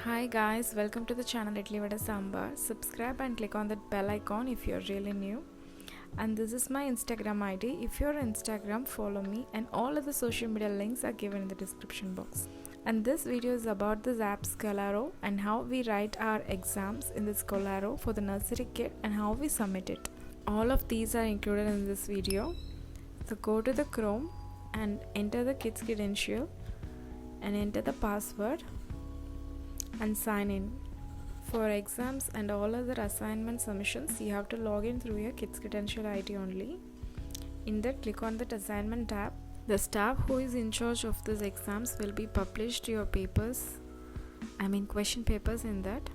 Hi guys, welcome to the channel Idli Vada Sambar. Subscribe and click on that bell icon if you're really new. And this is my Instagram ID. If you're on Instagram, follow me, and all of the social media links are given in the description box. And this video is about this app Scholaro and how we write our exams in the Scholaro for the Nursery Kid and how we submit it. All of these are included in this video. So go to the Chrome and enter the Kids credential and enter the password and sign in. For exams and all other assignment submissions, you have to log in through your Kids credential ID only. In that, click on that assignment tab. The staff who is in charge of these exams will be published your papers, question papers in that.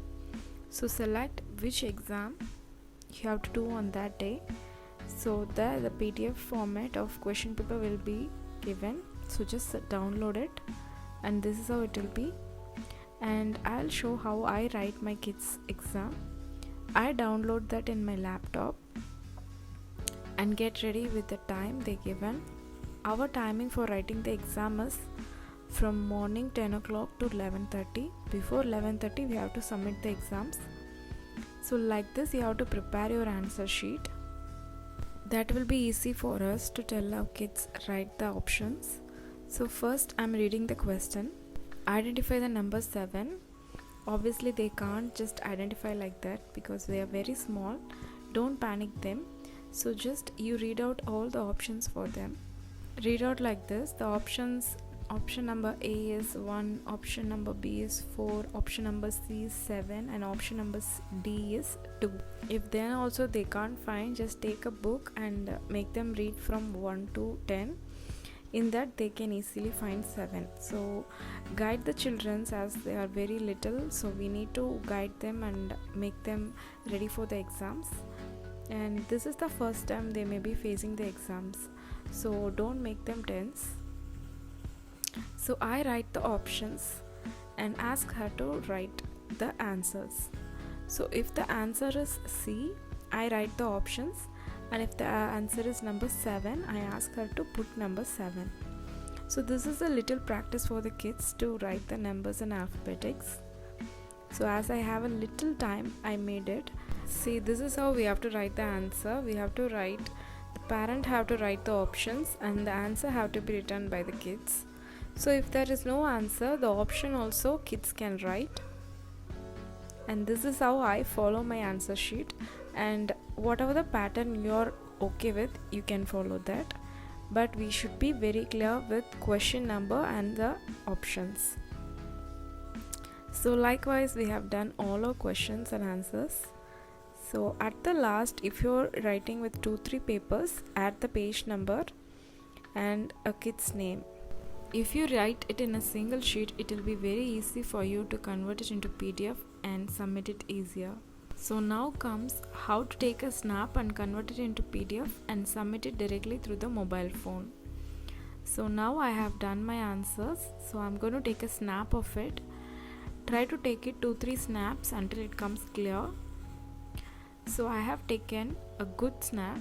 So select which exam you have to do on that day. So there the PDF format of question paper will be given. So just download it, and this is how it will be. And I'll show how I write my kids exam. I download that in my laptop and get ready with the time they given. Our timing for writing the exam is from morning 10 o'clock to 11:30. Before 11:30 we have to submit the exams. So like this you have to prepare your answer sheet. That will be easy for us to tell our kids write the options. So first I'm reading the question. Identify the number 7. Obviously they can't just identify like that because they are very small. Don't panic them. So just you read out all the options for them. Read out like this. The options, option number A is 1, option number B is 4, option number C is 7, and option number D is 2. If then also they can't find, just take a book and make them read from 1 to 10. In that they can easily find 7. So guide the children as they are very little, so we need to guide them and make them ready for the exams. And this is the first time they may be facing the exams, so don't make them tense. So I write the options and ask her to write the answers. So if the answer is C, I write the options, and if the answer is number 7, I ask her to put number 7. So this is a little practice for the kids to write the numbers in alphabetics. So as I have a little time, I made it. See, this is how we have to write the answer. We have to write, the parent have to write the options, and the answer have to be written by the kids. So if there is no answer, the option also kids can write. And this is how I follow my answer sheet. And whatever the pattern you're okay with, you can follow that, but we should be very clear with question number and the options. So likewise we have done all our questions and answers. So at the last, if you're writing with 2-3 papers, add the page number and a kid's name. If you write it in a single sheet, it will be very easy for you to convert it into PDF and submit it easier. So now comes how to take a snap and convert it into PDF and submit it directly through the mobile phone. So now I have done my answers, so I'm going to take a snap of it. Try to take it 2-3 snaps until it comes clear. So I have taken a good snap.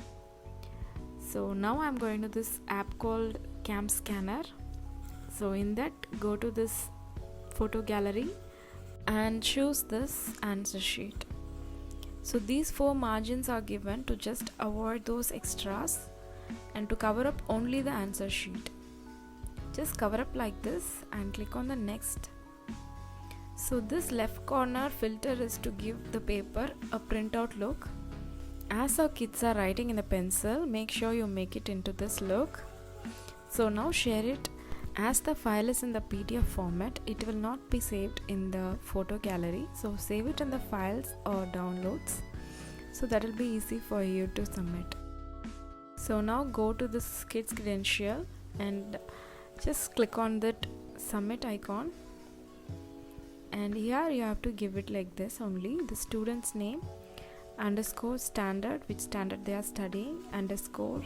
So now I'm going to this app called Cam Scanner. So in that, go to this photo gallery and choose this answer sheet. So these 4 margins are given to just avoid those extras and to cover up only the answer sheet. Just cover up like this and click on the next. So this left corner filter is to give the paper a printout look. As our kids are writing in the pencil, make sure you make it into this look. So now share it. As the file is in the PDF format, it will not be saved in the photo gallery. So save it in the files or downloads. So that will be easy for you to submit. So now go to this kids credential and just click on that submit icon. And here you have to give it like this only. The student's name, underscore standard, which standard they are studying, underscore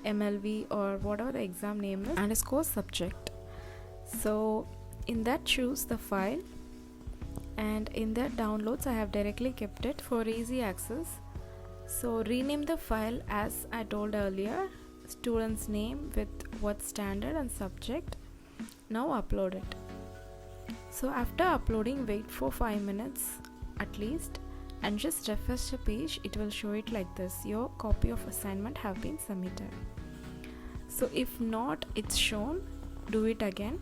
MLV or whatever the exam name is, underscore subject. So in that choose the file, and in that downloads I have directly kept it for easy access. So rename the file as I told earlier, student's name with what standard and subject. Now upload it. So after uploading, wait for 5 minutes at least and just refresh the page. It will show it like this: your copy of assignment have been submitted. So if not, it's shown, do it again.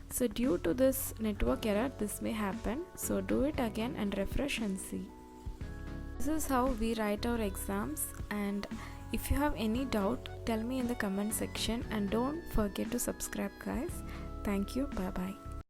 So due to this network error, this may happen, so do it again and refresh and see. This is how we write our exams, and if you have any doubt, tell me in the comment section, and don't forget to subscribe guys. Thank you. Bye bye.